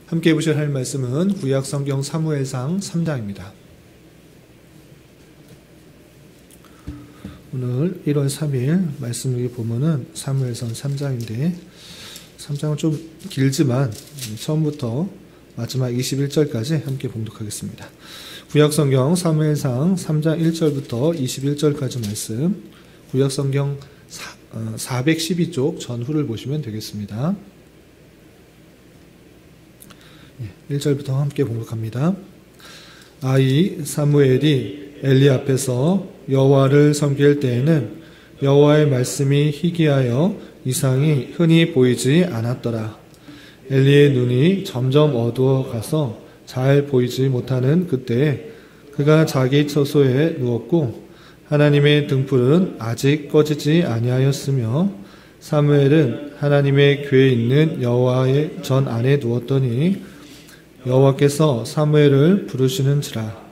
함께 보실 할 말씀은 구약성경 사무엘상 3장입니다. 오늘 1월 3일 말씀 보면은 사무엘상 3장인데 3장은 좀 길지만 처음부터 마지막 21절까지 함께 봉독하겠습니다. 구약성경 사무엘상 3장 1절부터 21절까지 말씀, 구약성경 412쪽 전후를 보시면 되겠습니다. 1절부터 함께 봉독합니다. 아이 사무엘이 엘리 앞에서 여호와를 섬길 때에는 여호와의 말씀이 희귀하여 이상이 흔히 보이지 않았더라. 엘리의 눈이 점점 어두워 가서 잘 보이지 못하는 그때에 그가 자기 처소에 누웠고 하나님의 등불은 아직 꺼지지 아니하였으며 사무엘은 하나님의 궤에 있는 여호와의 전 안에 누웠더니 여호와께서 사무엘을 부르시는지라.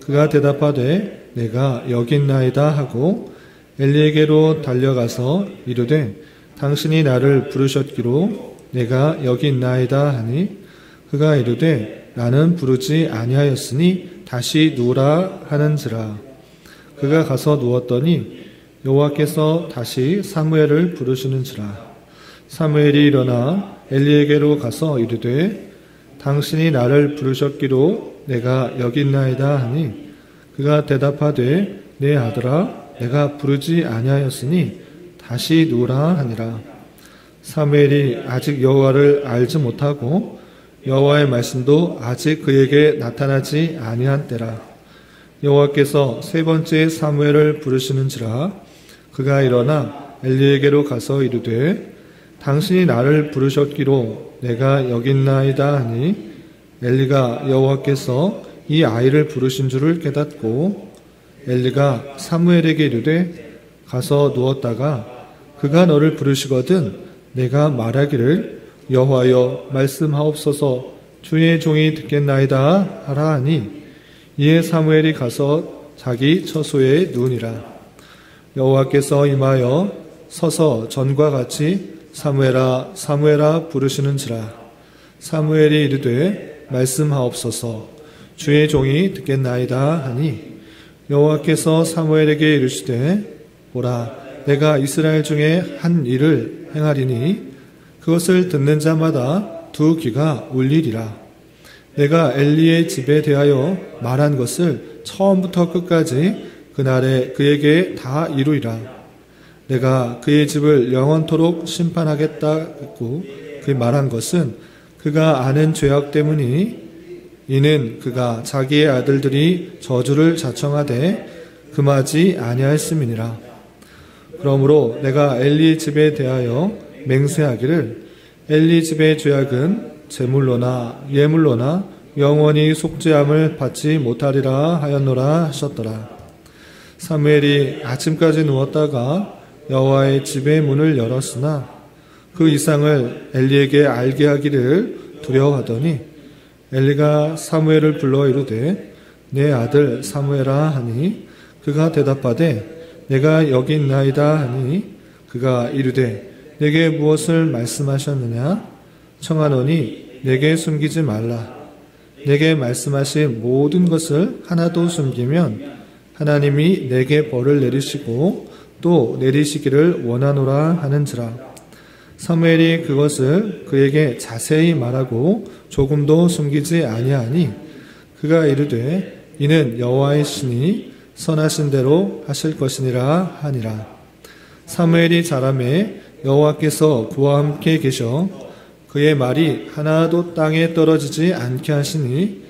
그가 대답하되 내가 여기 있나이다 하고 엘리에게로 달려가서 이르되 당신이 나를 부르셨기로 내가 여기 있나이다 하니 그가 이르되 나는 부르지 아니하였으니 다시 누우라 하는지라. 그가 가서 누웠더니 여호와께서 다시 사무엘을 부르시는지라. 사무엘이 일어나 엘리에게로 가서 이르되 당신이 나를 부르셨기로 내가 여기 있나이다 하니 그가 대답하되 내 아들아 내가 부르지 아니하였으니 다시 누우라 하니라. 사무엘이 아직 여호와를 알지 못하고 여호와의 말씀도 아직 그에게 나타나지 아니한 때라. 여호와께서 세 번째 사무엘을 부르시는지라. 그가 일어나 엘리에게로 가서 이르되 당신이 나를 부르셨기로 내가 여기 있나이다 하니 엘리가 여호와께서 이 아이를 부르신 줄을 깨닫고 엘리가 사무엘에게 이르되 가서 누웠다가 그가 너를 부르시거든 내가 말하기를 여호와여 말씀하옵소서 주의 종이 듣겠나이다 하라 하니 이에 사무엘이 가서 자기 처소에 누우니라. 여호와께서 임하여 서서 전과 같이 사무엘아 사무엘아 부르시는지라. 사무엘이 이르되 말씀하옵소서 주의 종이 듣겠나이다 하니 여호와께서 사무엘에게 이르시되 보라 내가 이스라엘 중에 한 일을 행하리니 그것을 듣는 자마다 두 귀가 울리리라. 내가 엘리의 집에 대하여 말한 것을 처음부터 끝까지 그날에 그에게 다 이루리라. 내가 그의 집을 영원토록 심판하겠다 했고 그 말한 것은 그가 아는 죄악 때문이니 이는 그가 자기의 아들들이 저주를 자청하되 금하지 아니하였음이니라. 그러므로 내가 엘리 집에 대하여 맹세하기를 엘리 집의 죄악은 제물로나 예물로나 영원히 속죄함을 받지 못하리라 하였노라 하셨더라. 사무엘이 아침까지 누웠다가 여호와의 집의 문을 열었으나 그 이상을 엘리에게 알게 하기를 두려워하더니 엘리가 사무엘을 불러 이르되 내 아들 사무엘아 하니 그가 대답하되 내가 여기 있나이다 하니 그가 이르되 내게 무엇을 말씀하셨느냐 청하노니 내게 숨기지 말라. 내게 말씀하신 모든 것을 하나도 숨기면 하나님이 내게 벌을 내리시고 또 내리시기를 원하노라 하는지라. 사무엘이 그것을 그에게 자세히 말하고 조금도 숨기지 아니하니 그가 이르되 이는 여호와의 신이 선하신 대로 하실 것이니라 하니라. 사무엘이 자라매 여호와께서 그와 함께 계셔 그의 말이 하나도 땅에 떨어지지 않게 하시니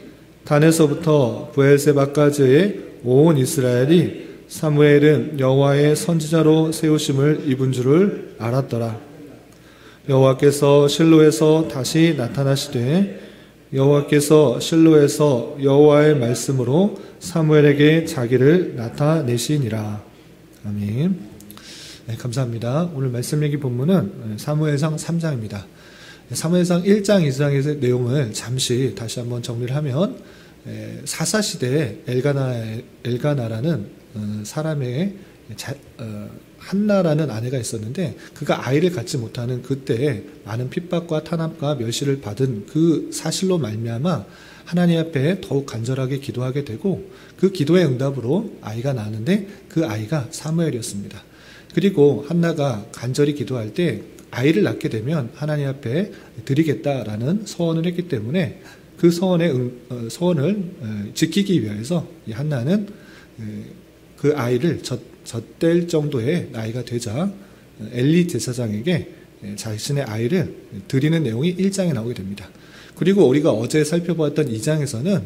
단에서부터 브엘세바까지의 온 이스라엘이 사무엘은 여호와의 선지자로 세우심을 입은 줄을 알았더라. 여호와께서 실로에서 다시 나타나시되 여호와께서 실로에서 여호와의 말씀으로 사무엘에게 자기를 나타내시니라. 아멘. 네, 감사합니다. 오늘 말씀 얘기 본문은 사무엘상 3장입니다. 사무엘상 1장, 2장의 내용을 잠시 다시 한번 정리를 하면 사사시대에 엘가나라는 사람의 한나라는 아내가 있었는데 그가 아이를 갖지 못하는 그때에 많은 핍박과 탄압과 멸시를 받은 그 사실로 말미암아 하나님 앞에 더욱 간절하게 기도하게 되고 그 기도의 응답으로 아이가 나왔는데 그 아이가 사무엘이었습니다. 그리고 한나가 간절히 기도할 때 아이를 낳게 되면 하나님 앞에 드리겠다라는 서원을 했기 때문에 그 서원을 지키기 위해서 이 한나는 그 아이를 젖될 정도의 나이가 되자 엘리 제사장에게 자신의 아이를 드리는 내용이 1장에 나오게 됩니다. 그리고 우리가 어제 살펴보았던 2장에서는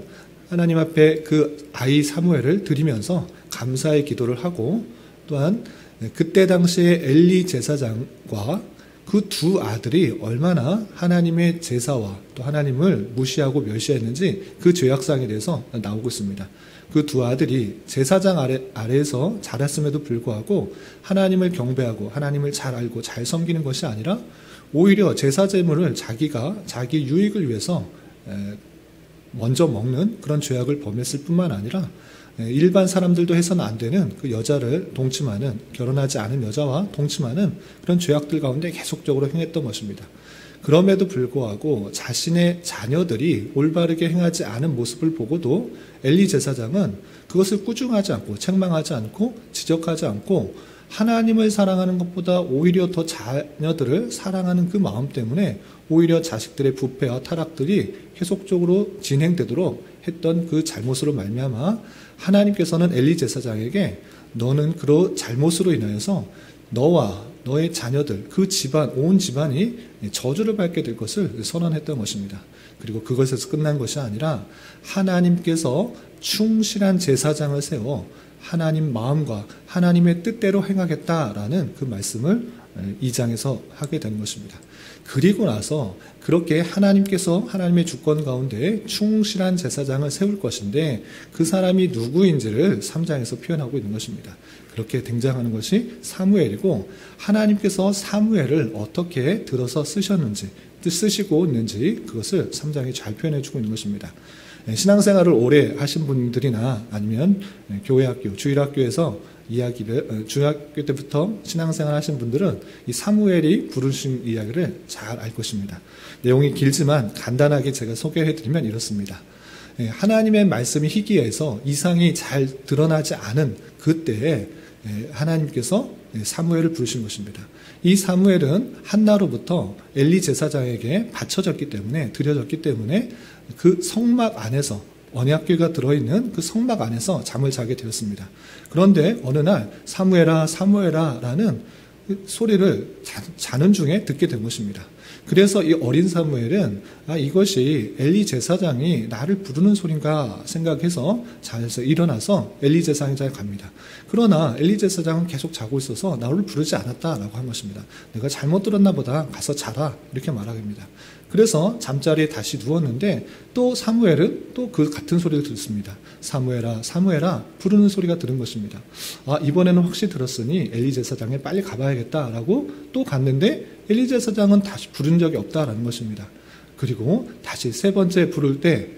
하나님 앞에 그 아이 사무엘을 드리면서 감사의 기도를 하고 또한 그때 당시에 엘리 제사장과 그 두 아들이 얼마나 하나님의 제사와 또 하나님을 무시하고 멸시했는지 그 죄악상에 대해서 나오고 있습니다. 그 두 아들이 제사장 아래에서 자랐음에도 불구하고 하나님을 경배하고 하나님을 잘 알고 잘 섬기는 것이 아니라 오히려 제사 제물을 자기가 자기 유익을 위해서 먼저 먹는 그런 죄악을 범했을 뿐만 아니라 일반 사람들도 해서는 안 되는 그 여자를 동침하는, 결혼하지 않은 여자와 동침하는 그런 죄악들 가운데 계속적으로 행했던 것입니다. 그럼에도 불구하고 자신의 자녀들이 올바르게 행하지 않은 모습을 보고도 엘리 제사장은 그것을 꾸중하지 않고 책망하지 않고 지적하지 않고 하나님을 사랑하는 것보다 오히려 더 자녀들을 사랑하는 그 마음 때문에 오히려 자식들의 부패와 타락들이 계속적으로 진행되도록 했던 그 잘못으로 말미암아 하나님께서는 엘리 제사장에게 너는 그런 잘못으로 인하여서 너와 너의 자녀들, 그 집안, 온 집안이 저주를 받게 될 것을 선언했던 것입니다. 그리고 그것에서 끝난 것이 아니라 하나님께서 충실한 제사장을 세워 하나님 마음과 하나님의 뜻대로 행하겠다라는 그 말씀을 2장에서 하게 되는 것입니다. 그리고 나서 그렇게 하나님께서 하나님의 주권 가운데 충실한 제사장을 세울 것인데 그 사람이 누구인지를 3장에서 표현하고 있는 것입니다. 그렇게 등장하는 것이 사무엘이고 하나님께서 사무엘을 어떻게 들어서 쓰시고 있는지 그것을 3장에 잘 표현해주고 있는 것입니다. 신앙생활을 오래 하신 분들이나 아니면 교회학교, 주일학교에서 중학교 때부터 신앙생활 하신 분들은 이 사무엘이 부르신 이야기를 잘 알 것입니다. 내용이 길지만 간단하게 제가 소개해드리면 이렇습니다. 하나님의 말씀이 희귀해서 이상이 잘 드러나지 않은 그때에 하나님께서 사무엘을 부르신 것입니다. 이 사무엘은 한나로부터 엘리 제사장에게 드려졌기 때문에 그 성막 안에서 언약궤가 들어있는 그 성막 안에서 잠을 자게 되었습니다. 그런데 어느 날 사무엘아 라는 소리를 자는 중에 듣게 된 것입니다. 그래서 이 어린 사무엘은 이것이 엘리 제사장이 나를 부르는 소린가 생각해서 자에서 일어나서 엘리 제사장에 갑니다. 그러나 엘리 제사장은 계속 자고 있어서 나를 부르지 않았다라고 한 것입니다. 내가 잘못 들었나 보다, 가서 자라, 이렇게 말합니다. 그래서 잠자리에 다시 누웠는데 또 사무엘은 또 그 같은 소리를 듣습니다. 사무엘아 부르는 소리가 들은 것입니다. 이번에는 확실히 들었으니 엘리 제사장에 빨리 가봐야겠다라고 또 갔는데 엘리 제사장은 다시 부른 적이 없다라는 것입니다. 그리고 다시 세 번째 부를 때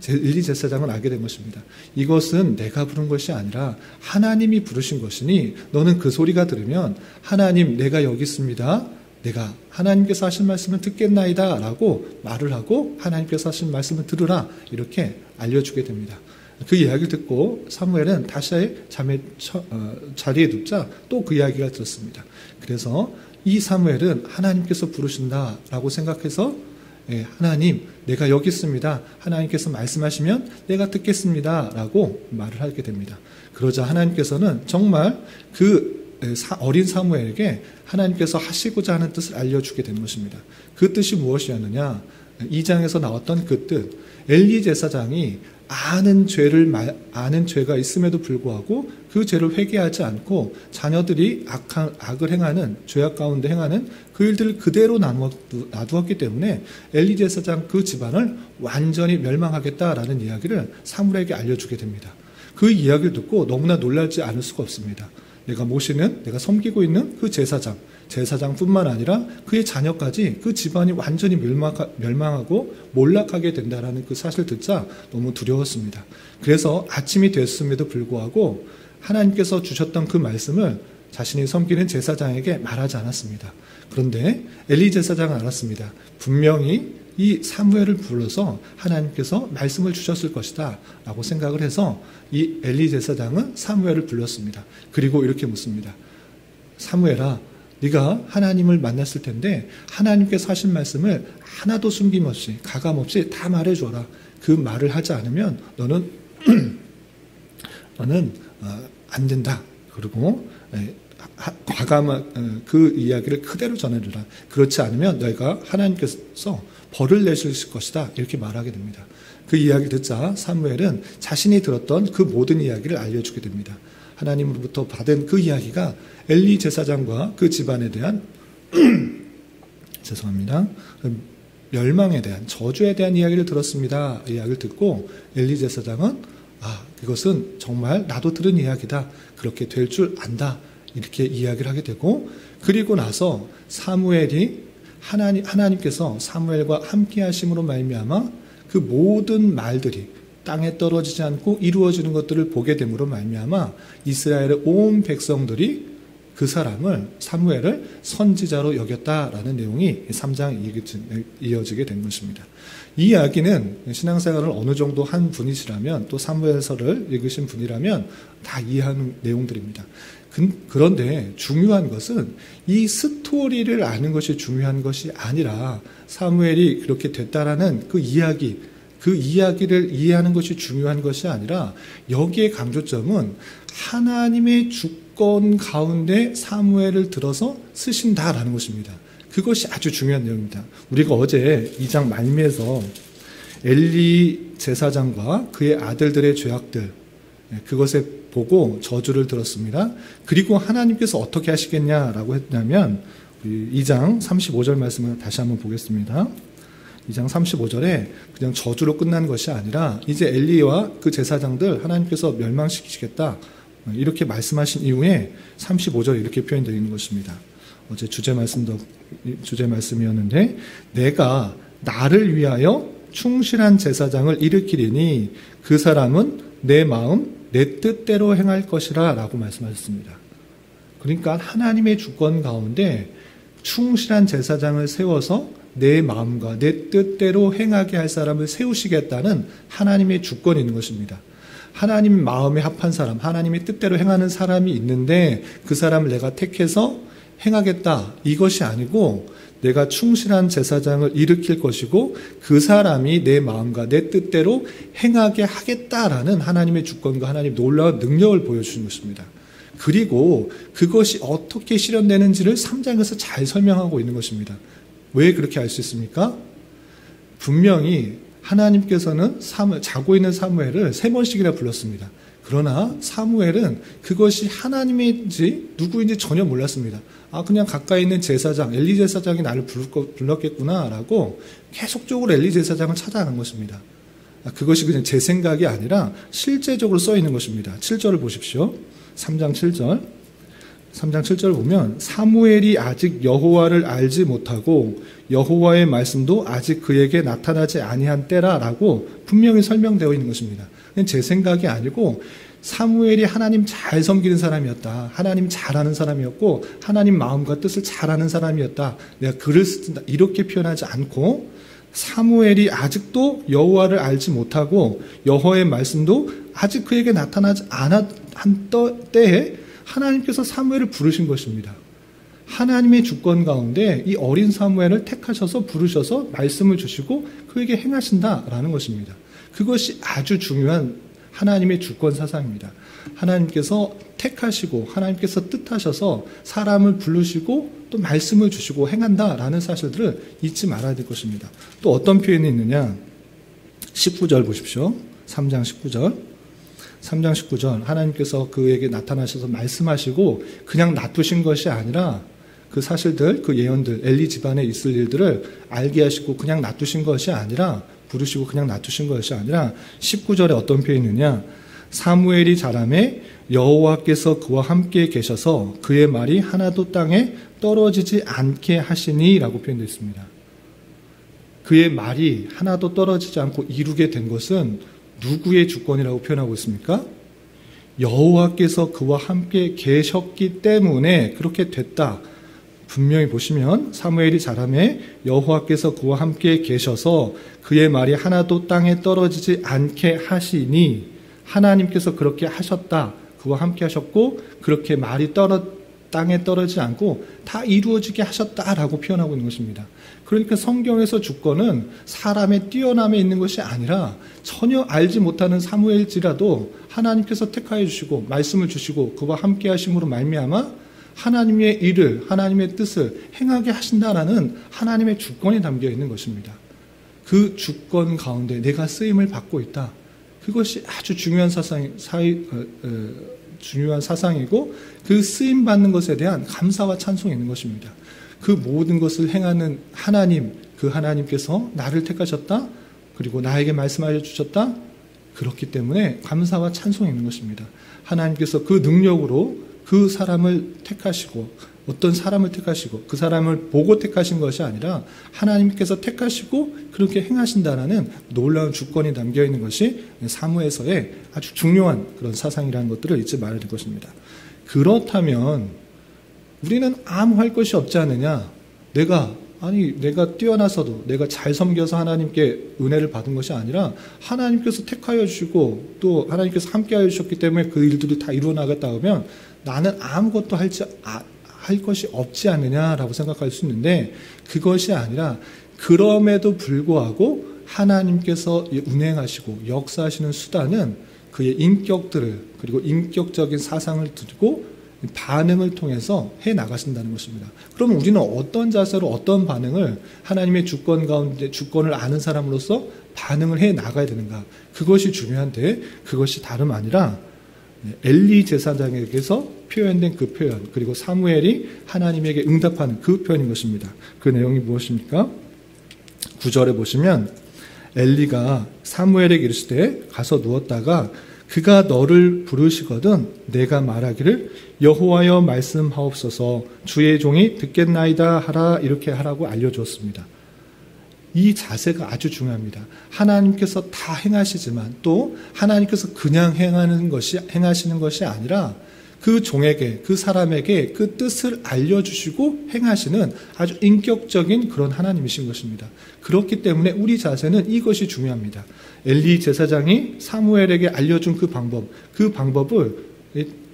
엘리 제사장은 알게 된 것입니다. 이것은 내가 부른 것이 아니라 하나님이 부르신 것이니 너는 그 소리가 들으면 하나님 내가 여기 있습니다. 내가 하나님께서 하신 말씀을 듣겠나이다 라고 말을 하고 하나님께서 하신 말씀을 들으라 이렇게 알려주게 됩니다. 그 이야기를 듣고 사무엘은 다시 자리에 눕자 또 그 이야기가 들었습니다. 그래서 이 사무엘은 하나님께서 부르신다라고 생각해서 하나님 내가 여기 있습니다. 하나님께서 말씀하시면 내가 듣겠습니다 라고 말을 하게 됩니다. 그러자 하나님께서는 정말 그 어린 사무엘에게 하나님께서 하시고자 하는 뜻을 알려주게 된 것입니다. 그 뜻이 무엇이었느냐? 2장에서 나왔던 그 뜻, 엘리 제사장이 아는 죄가 있음에도 불구하고 그 죄를 회개하지 않고 자녀들이 악을 행하는, 죄악 가운데 행하는 그 일들을 그대로 놔두었기 때문에 엘리 제사장 그 집안을 완전히 멸망하겠다라는 이야기를 사무엘에게 알려주게 됩니다. 그 이야기를 듣고 너무나 놀라지 않을 수가 없습니다. 내가 섬기고 있는 그 제사장뿐만 아니라 그의 자녀까지 그 집안이 완전히 멸망하고 몰락하게 된다는 그 사실을 듣자 너무 두려웠습니다. 그래서 아침이 됐음에도 불구하고 하나님께서 주셨던 그 말씀을 자신이 섬기는 제사장에게 말하지 않았습니다. 그런데 엘리 제사장은 알았습니다. 분명히 이 사무엘을 불러서 하나님께서 말씀을 주셨을 것이다 라고 생각을 해서 이 엘리 제사장은 사무엘을 불렀습니다. 그리고 이렇게 묻습니다. 사무엘아, 네가 하나님을 만났을 텐데 하나님께서 하신 말씀을 하나도 숨김없이 가감없이 다 말해줘라. 그 말을 하지 않으면 너는 안 된다. 그리고 과감한 그 이야기를 그대로 전해주라. 그렇지 않으면 너희가 하나님께서 벌을 내실 것이다. 이렇게 말하게 됩니다. 그 이야기를 듣자 사무엘은 자신이 들었던 그 모든 이야기를 알려주게 됩니다. 하나님으로부터 받은 그 이야기가 엘리 제사장과 그 집안에 대한 죄송합니다. 멸망에 대한 저주에 대한 이야기를 들었습니다. 이야기를 듣고 엘리 제사장은 이것은 정말 나도 들은 이야기다. 그렇게 될 줄 안다. 이렇게 이야기를 하게 되고 그리고 나서 사무엘이 하나님께서 사무엘과 함께 하심으로 말미암아 그 모든 말들이 땅에 떨어지지 않고 이루어지는 것들을 보게 됨으로 말미암아 이스라엘의 온 백성들이 그 사람을 사무엘을 선지자로 여겼다라는 내용이 3장에 이어지게 된 것입니다. 이 이야기는 신앙생활을 어느 정도 한 분이시라면 또 사무엘서를 읽으신 분이라면 다 이해하는 내용들입니다. 그런데 중요한 것은 이 스토리를 아는 것이 중요한 것이 아니라 사무엘이 그렇게 됐다라는 그 이야기를 이해하는 것이 중요한 것이 아니라 여기에 강조점은 하나님의 주권 가운데 사무엘을 들어서 쓰신다라는 것입니다. 그것이 아주 중요한 내용입니다. 우리가 어제 2장 말미에서 엘리 제사장과 그의 아들들의 죄악들 그것에 보고 저주를 들었습니다. 그리고 하나님께서 어떻게 하시겠냐라고 했냐면 2장 35절 말씀을 다시 한번 보겠습니다. 2장 35절에 그냥 저주로 끝난 것이 아니라 이제 엘리와 그 제사장들 하나님께서 멸망시키시겠다 이렇게 말씀하신 이후에 35절에 이렇게 표현되어 있는 것입니다. 어제 주제 말씀이었는데 내가 나를 위하여 충실한 제사장을 일으키리니 그 사람은 내 마음 내 뜻대로 행할 것이라 라고 말씀하셨습니다. 그러니까 하나님의 주권 가운데 충실한 제사장을 세워서 내 마음과 내 뜻대로 행하게 할 사람을 세우시겠다는 하나님의 주권이 있는 것입니다. 하나님 마음에 합한 사람, 하나님의 뜻대로 행하는 사람이 있는데 그 사람을 내가 택해서 행하겠다. 이것이 아니고 내가 충실한 제사장을 일으킬 것이고 그 사람이 내 마음과 내 뜻대로 행하게 하겠다라는 하나님의 주권과 하나님의 놀라운 능력을 보여주는 것입니다. 그리고 그것이 어떻게 실현되는지를 3장에서 잘 설명하고 있는 것입니다. 왜 그렇게 알 수 있습니까? 분명히 하나님께서는 자고 있는 사무엘을 3번씩이나 불렀습니다. 그러나 사무엘은 그것이 하나님인지 누구인지 전혀 몰랐습니다. 그냥 가까이 있는 제사장, 엘리 제사장이 나를 불렀겠구나 라고 계속적으로 엘리 제사장을 찾아간 것입니다. 그것이 그냥 제 생각이 아니라 실제적으로 써 있는 것입니다. 7절을 보십시오. 3장 7절 보면 사무엘이 아직 여호와를 알지 못하고 여호와의 말씀도 아직 그에게 나타나지 아니한 때라라고 분명히 설명되어 있는 것입니다. 제 생각이 아니고 사무엘이 하나님 잘 섬기는 사람이었다. 하나님 잘 아는 사람이었고 하나님 마음과 뜻을 잘 아는 사람이었다. 내가 글을 쓴다. 이렇게 표현하지 않고 사무엘이 아직도 여호와를 알지 못하고 여호와의 말씀도 아직 그에게 나타나지 않았던 때에 하나님께서 사무엘을 부르신 것입니다. 하나님의 주권 가운데 이 어린 사무엘을 택하셔서 부르셔서 말씀을 주시고 그에게 행하신다라는 것입니다. 그것이 아주 중요한 하나님의 주권 사상입니다. 하나님께서 택하시고 하나님께서 뜻하셔서 사람을 부르시고 또 말씀을 주시고 행한다라는 사실들을 잊지 말아야 될 것입니다. 또 어떤 표현이 있느냐? 19절 보십시오. 3장 19절 하나님께서 그에게 나타나셔서 말씀하시고 그냥 놔두신 것이 아니라 그 사실들, 그 예언들, 엘리 집안에 있을 일들을 알게 하시고 그냥 놔두신 것이 아니라 부르시고 그냥 놔두신 것이 아니라 19절에 어떤 표현이 있느냐? 사무엘이 자라매 여호와께서 그와 함께 계셔서 그의 말이 하나도 땅에 떨어지지 않게 하시니 라고 표현되어 있습니다. 그의 말이 하나도 떨어지지 않고 이루게 된 것은 누구의 주권이라고 표현하고 있습니까? 여호와께서 그와 함께 계셨기 때문에 그렇게 됐다. 분명히 보시면 사무엘이 자라매 여호와께서 그와 함께 계셔서 그의 말이 하나도 땅에 떨어지지 않게 하시니 하나님께서 그렇게 하셨다. 그와 함께 하셨고 그렇게 말이 땅에 떨어지지 않고 다 이루어지게 하셨다라고 표현하고 있는 것입니다. 그러니까 성경에서 주권은 사람의 뛰어남에 있는 것이 아니라 전혀 알지 못하는 사무엘지라도 하나님께서 택하여 주시고 말씀을 주시고 그와 함께 하심으로 말미암아 하나님의 일을, 하나님의 뜻을 행하게 하신다라는 하나님의 주권이 담겨 있는 것입니다. 그 주권 가운데 내가 쓰임을 받고 있다. 그것이 아주 중요한 사상이고 그 쓰임 받는 것에 대한 감사와 찬송이 있는 것입니다. 그 모든 것을 행하는 하나님, 그 하나님께서 나를 택하셨다. 그리고 나에게 말씀하여 주셨다. 그렇기 때문에 감사와 찬송이 있는 것입니다. 하나님께서 그 능력으로 그 사람을 택하시고 어떤 사람을 택하시고 그 사람을 보고 택하신 것이 아니라 하나님께서 택하시고 그렇게 행하신다라는 놀라운 주권이 담겨 있는 것이 사무에서의 아주 중요한 그런 사상이라는 것들을 잊지 말아야 될 것입니다. 그렇다면 우리는 아무 할 것이 없지 않느냐? 내가 뛰어나서도 내가 잘 섬겨서 하나님께 은혜를 받은 것이 아니라 하나님께서 택하여 주시고 또 하나님께서 함께하여 주셨기 때문에 그 일들이 다 이루어 나갔다 하면 나는 아무것도 할 것이 없지 않느냐라고 생각할 수 있는데 그것이 아니라 그럼에도 불구하고 하나님께서 운행하시고 역사하시는 수단은 그의 인격들을 그리고 인격적인 사상을 두고 반응을 통해서 해나가신다는 것입니다. 그러면 우리는 어떤 자세로 어떤 반응을 하나님의 주권 가운데 주권을 아는 사람으로서 반응을 해나가야 되는가. 그것이 중요한데 그것이 다름 아니라 엘리 제사장에게서 표현된 그 표현 그리고 사무엘이 하나님에게 응답하는 그 표현인 것입니다. 그 내용이 무엇입니까? 9절에 보시면 엘리가 사무엘에게 이르시되 가서 누웠다가 그가 너를 부르시거든 내가 말하기를 여호와여 말씀하옵소서 주의 종이 듣겠나이다 하라 이렇게 하라고 알려주었습니다. 이 자세가 아주 중요합니다. 하나님께서 다 행하시지만 또 하나님께서 그냥 행하시는 것이 아니라 그 종에게 그 사람에게 그 뜻을 알려주시고 행하시는 아주 인격적인 그런 하나님이신 것입니다. 그렇기 때문에 우리 자세는 이것이 중요합니다. 엘리 제사장이 사무엘에게 알려준 그 방법을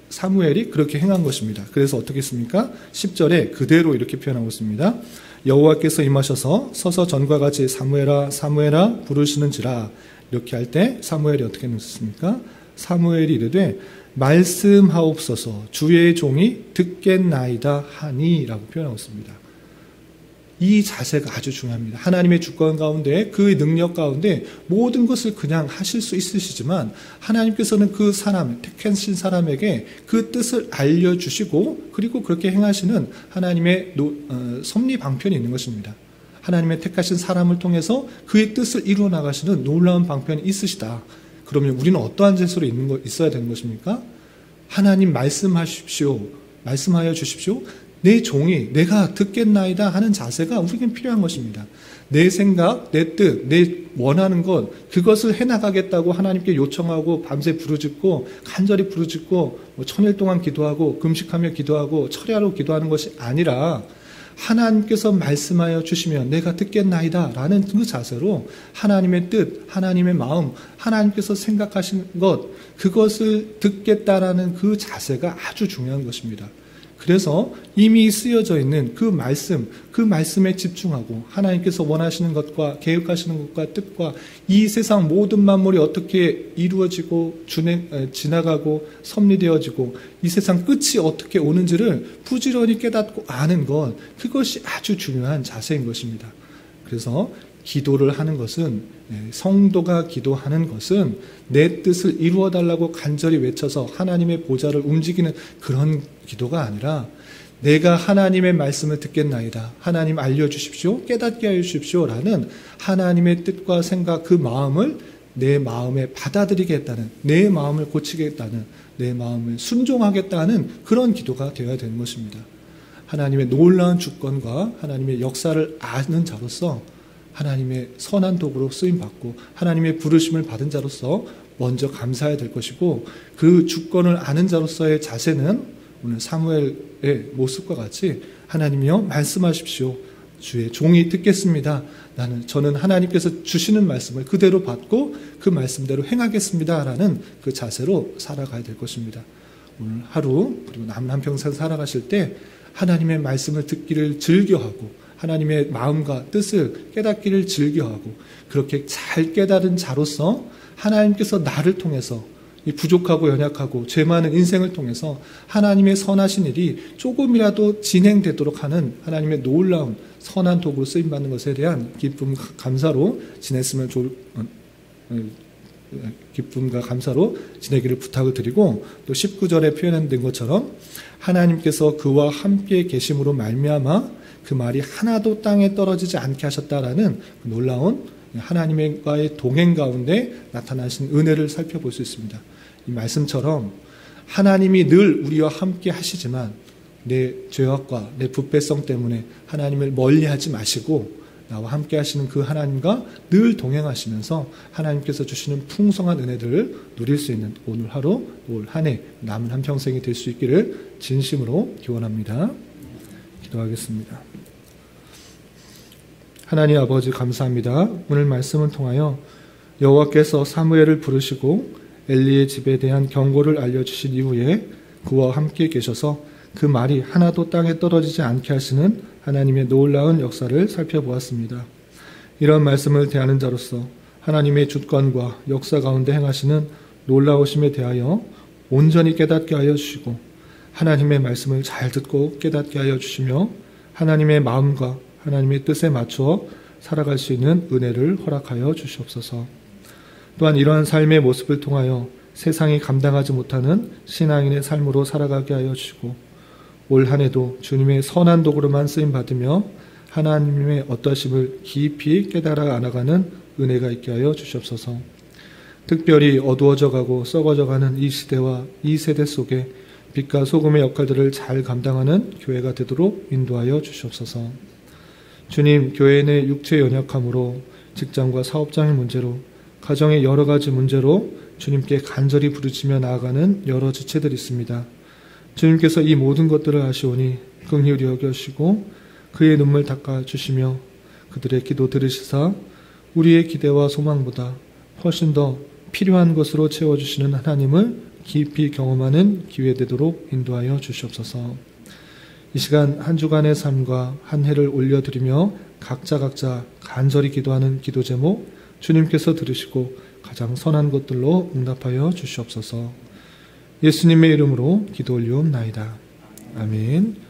사무엘이 그렇게 행한 것입니다. 그래서 어떻게 했습니까? 10절에 그대로 이렇게 표현하고 있습니다. 여호와께서 임하셔서 서서 전과 같이 사무엘아 사무엘아 부르시는지라 이렇게 할 때 사무엘이 어떻게 했습니까? 사무엘이 이르되 말씀하옵소서 주의 종이 듣겠나이다 하니라고 표현하고 있습니다. 이 자세가 아주 중요합니다. 하나님의 주권 가운데 그의 능력 가운데 모든 것을 그냥 하실 수 있으시지만 하나님께서는 그 사람, 택하신 사람에게 그 뜻을 알려주시고 그리고 그렇게 행하시는 하나님의 섭리 방편이 있는 것입니다. 하나님의 택하신 사람을 통해서 그의 뜻을 이루어 나가시는 놀라운 방편이 있으시다. 그러면 우리는 어떠한 자세로 있어야 되는 것입니까? 하나님 말씀하십시오. 말씀하여 주십시오. 내 종이 내가 듣겠나이다 하는 자세가 우리에겐 필요한 것입니다. 내 생각, 내 뜻, 내 원하는 것 그것을 해나가겠다고 하나님께 요청하고 밤새 부르짖고 간절히 부르짖고 천일 동안 기도하고 금식하며 기도하고 철야로 기도하는 것이 아니라 하나님께서 말씀하여 주시면 내가 듣겠나이다 라는 그 자세로 하나님의 뜻, 하나님의 마음, 하나님께서 생각하신 것 그것을 듣겠다라는 그 자세가 아주 중요한 것입니다. 그래서 이미 쓰여져 있는 그 말씀에 집중하고 하나님께서 원하시는 것과 계획하시는 것과 뜻과 이 세상 모든 만물이 어떻게 이루어지고 지나가고 섭리되어지고 이 세상 끝이 어떻게 오는지를 부지런히 깨닫고 아는 것 그것이 아주 중요한 자세인 것입니다. 그래서 기도를 하는 것은 성도가 기도하는 것은 내 뜻을 이루어달라고 간절히 외쳐서 하나님의 보좌를 움직이는 그런 기도가 아니라 내가 하나님의 말씀을 듣겠나이다. 하나님 알려주십시오. 깨닫게 하여 주십시오. 라는 하나님의 뜻과 생각 그 마음을 내 마음에 받아들이겠다는 내 마음을 고치겠다는 내 마음을 순종하겠다는 그런 기도가 되어야 되는 것입니다. 하나님의 놀라운 주권과 하나님의 역사를 아는 자로서 하나님의 선한 도구로 쓰임받고 하나님의 부르심을 받은 자로서 먼저 감사해야 될 것이고, 그 주권을 아는 자로서의 자세는 오늘 사무엘의 모습과 같이 하나님이여 말씀하십시오. 주의 종이 듣겠습니다. 저는 하나님께서 주시는 말씀을 그대로 받고 그 말씀대로 행하겠습니다. 라는 그 자세로 살아가야 될 것입니다. 오늘 하루 그리고 남은 한평생 살아가실 때 하나님의 말씀을 듣기를 즐겨하고 하나님의 마음과 뜻을 깨닫기를 즐겨하고 그렇게 잘 깨달은 자로서 하나님께서 나를 통해서 이 부족하고 연약하고 죄 많은 인생을 통해서 하나님의 선하신 일이 조금이라도 진행되도록 하는 하나님의 놀라운 선한 도구로 쓰임받는 것에 대한 감사로 기쁨과 감사로 지내기를 부탁을 드리고, 또 19절에 표현된 것처럼 하나님께서 그와 함께 계심으로 말미암아 그 말이 하나도 땅에 떨어지지 않게 하셨다라는 놀라운 하나님과의 동행 가운데 나타나신 은혜를 살펴볼 수 있습니다. 이 말씀처럼 하나님이 늘 우리와 함께 하시지만 내 죄악과 내 부패성 때문에 하나님을 멀리하지 마시고 나와 함께 하시는 그 하나님과 늘 동행하시면서 하나님께서 주시는 풍성한 은혜들을 누릴 수 있는 오늘 하루, 올 한 해 남은 한평생이 될 수 있기를 진심으로 기원합니다. 기도하겠습니다. 하나님 아버지 감사합니다. 오늘 말씀을 통하여 여호와께서 사무엘을 부르시고 엘리의 집에 대한 경고를 알려주신 이후에 그와 함께 계셔서 그 말이 하나도 땅에 떨어지지 않게 하시는 하나님의 놀라운 역사를 살펴보았습니다. 이런 말씀을 대하는 자로서 하나님의 주권과 역사 가운데 행하시는 놀라우심에 대하여 온전히 깨닫게 하여 주시고 하나님의 말씀을 잘 듣고 깨닫게 하여 주시며 하나님의 마음과 하나님의 뜻에 맞추어 살아갈 수 있는 은혜를 허락하여 주시옵소서. 또한 이러한 삶의 모습을 통하여 세상이 감당하지 못하는 신앙인의 삶으로 살아가게 하여 주시고 올 한 해도 주님의 선한 도구로만 쓰임받으며 하나님의 어떠심을 깊이 깨달아 알아가는 은혜가 있게 하여 주시옵소서. 특별히 어두워져 가고 썩어져 가는 이 시대와 이 세대 속에 빛과 소금의 역할들을 잘 감당하는 교회가 되도록 인도하여 주시옵소서. 주님, 교회 내 육체 연약함으로 직장과 사업장의 문제로 가정의 여러 가지 문제로 주님께 간절히 부르짖며 나아가는 여러 지체들이 있습니다. 주님께서 이 모든 것들을 아시오니 긍휼히 여겨주시고 그의 눈물 닦아주시며 그들의 기도 들으시사 우리의 기대와 소망보다 훨씬 더 필요한 것으로 채워주시는 하나님을 깊이 경험하는 기회 되도록 인도하여 주시옵소서. 이 시간 한 주간의 삶과 한 해를 올려드리며 각자 간절히 기도하는 기도 제목 주님께서 들으시고 가장 선한 것들로 응답하여 주시옵소서. 예수님의 이름으로 기도 올리옵나이다. 아멘.